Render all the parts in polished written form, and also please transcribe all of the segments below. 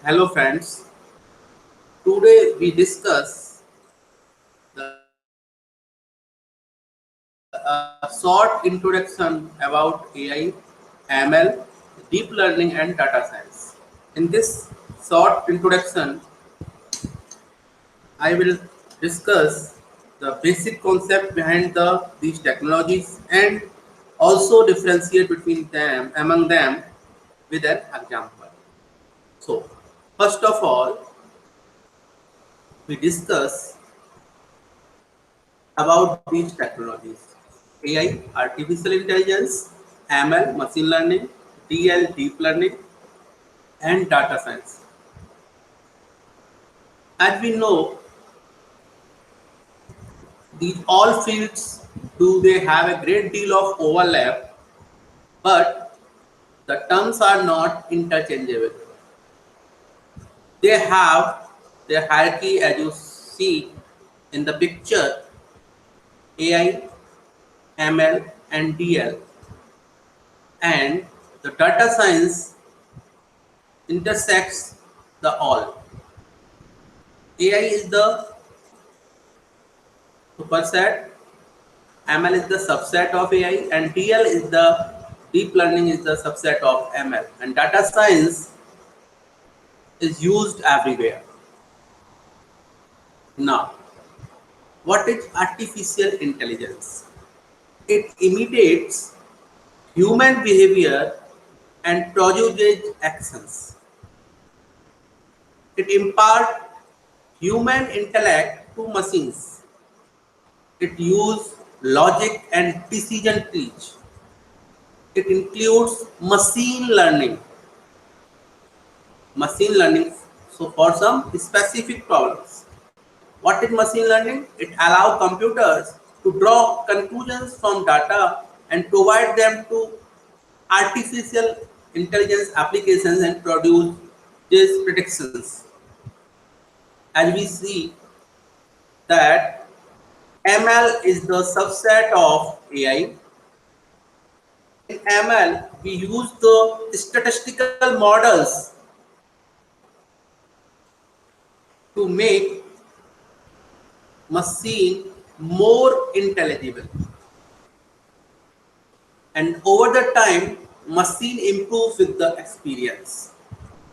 Hello friends, today we discuss a short introduction about AI, ML, deep learning and data science. In this short introduction, I will discuss the basic concept behind these technologies and also differentiate between them among them with an example. So, first of all, we discuss about these technologies: AI, artificial intelligence, ML, machine learning, DL, deep learning, and data science. As we know, these all fields do they have a great deal of overlap, but the terms are not interchangeable. They have their hierarchy as you see in the picture: AI, ML, and DL, and the data science intersects the all. AI is the superset, ML is the subset of AI, and DL is the deep learning is the subset of ML. And data science is used everywhere. Now, what is artificial intelligence? It imitates human behavior and produces actions. It imparts human intellect to machines. It uses logic and decision trees. It includes machine learning so for some specific problems. What is machine learning? It allows computers to draw conclusions from data and provide them to artificial intelligence applications and produce these predictions. As we see that ML is the subset of AI. In ML, we use the statistical models to make machine more intelligible, and over the time machine improves with the experience.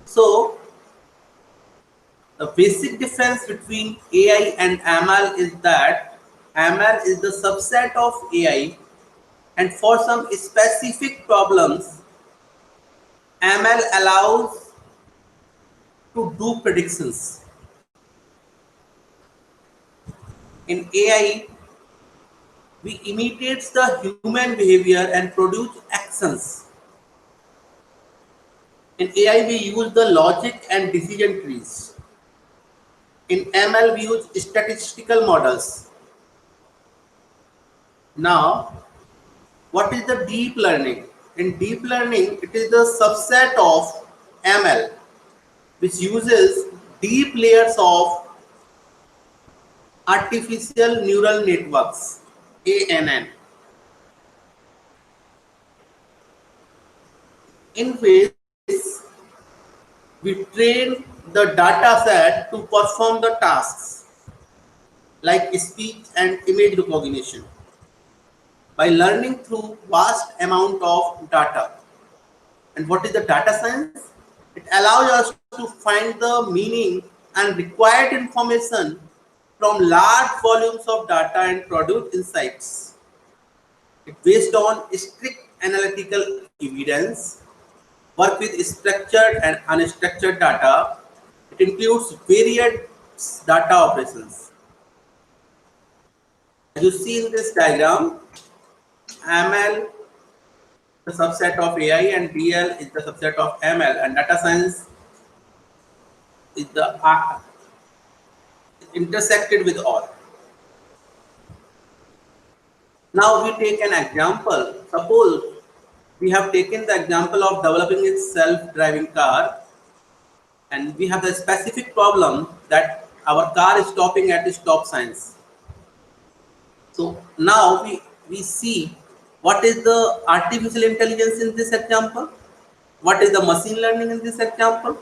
So the basic difference between AI and ML is that ML is the subset of AI, and for some specific problems ML allows to do predictions. In AI, we imitate the human behavior and produce actions. In AI, we use the logic and decision trees. In ML, we use statistical models. Now, what is the deep learning? In deep learning, it is the subset of ML, which uses deep layers of artificial neural networks, ANN, in which we train the data set to perform the tasks like speech and image recognition by learning through vast amount of data. And what is the data science? It allows us to find the meaning and required information from large volumes of data and produce insights. It based on strict analytical evidence, work with structured and unstructured data. It includes varied data operations. As you see in this diagram, ML the subset of AI and DL is the subset of ML, and data science is the intersected with all. Now we take an example. Suppose we have taken the example of developing a self-driving car, and we have the specific problem that our car is stopping at the stop signs. So now we see what is the artificial intelligence in this example, what is the machine learning in this example.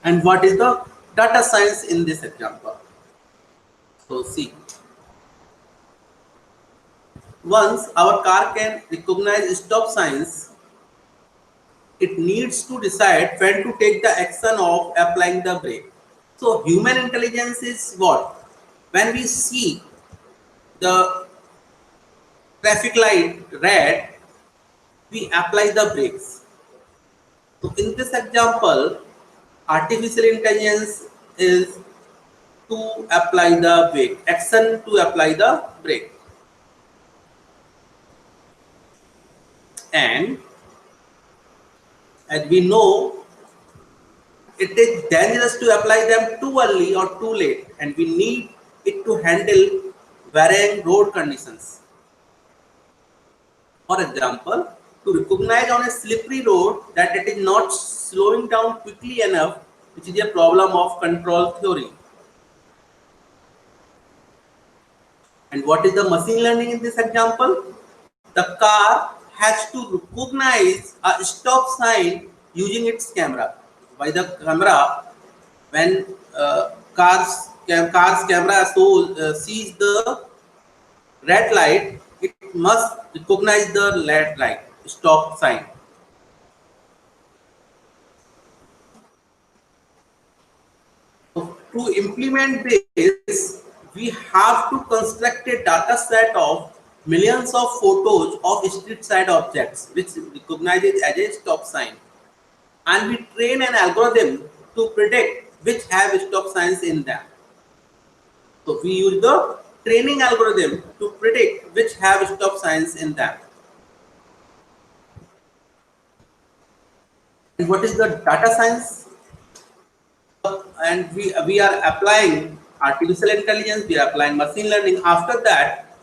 And what is the data science in this example? So see, once our car can recognize stop signs, it needs to decide when to take the action of applying the brake. So human intelligence is what? When we see the traffic light red, we apply the brakes. So in this example, artificial intelligence is to apply the brake, action to apply the brake. And as we know, it is dangerous to apply them too early or too late, and we need it to handle varying road conditions. For example, to recognize on a slippery road that it is not slowing down quickly enough, which is a problem of control theory. And what is the machine learning in this example? The car has to recognize a stop sign using its camera. By the camera, when car's camera sees the red light, it must recognize the red light stop sign. So to implement this, we have to construct a data set of millions of photos of street side objects which recognizes as a stop sign, and we train an algorithm to predict which have stop signs in them. So we use the training algorithm to predict which have stop signs in them. And what is the data science? And we are applying artificial intelligence, we are applying machine learning. After that,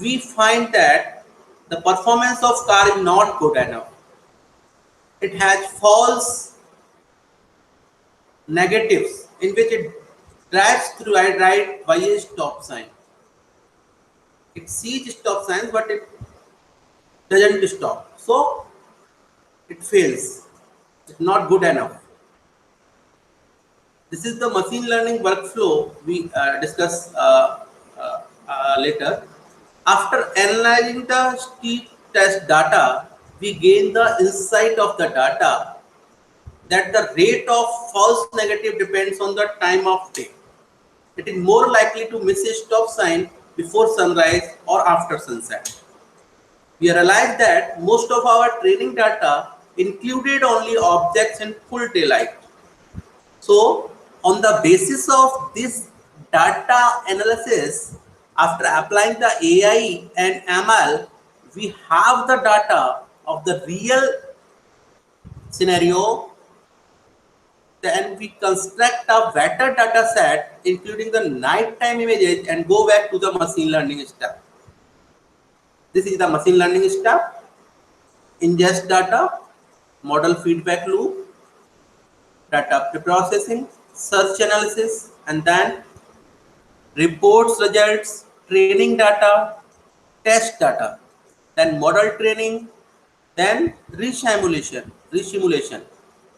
we find that the performance of car is not good enough. It has false negatives in which it drives through right by a stop sign. It sees stop signs, but it doesn't stop. So it fails. It's not good enough. This is the machine learning workflow we discuss later. After analyzing the street test data, we gain the insight of the data that the rate of false negative depends on the time of day. It is more likely to miss a stop sign before sunrise or after sunset. We realized that most of our training data included only objects in full daylight. So, on the basis of this data analysis, after applying the AI and ML, we have the data of the real scenario. Then we construct a better data set, including the nighttime images, and go back to the machine learning step. This is the machine learning step: ingest data, model feedback loop, data preprocessing, search analysis, and then reports results, training data, test data, then model training, then resimulation,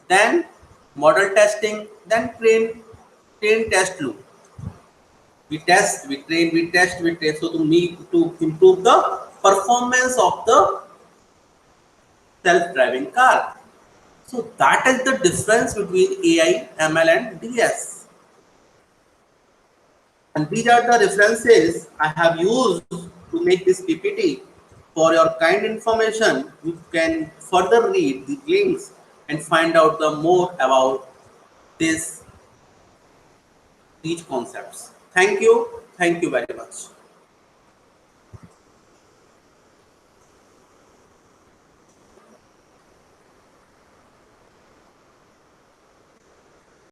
then model testing, then train test loop. We test, we train, we test, we test. So to improve the performance of the self-driving car. So that is the difference between AI, ML, and DS. And these are the references I have used to make this PPT. For your kind information, you can further read the links and find out the more about these concepts. Thank you very much.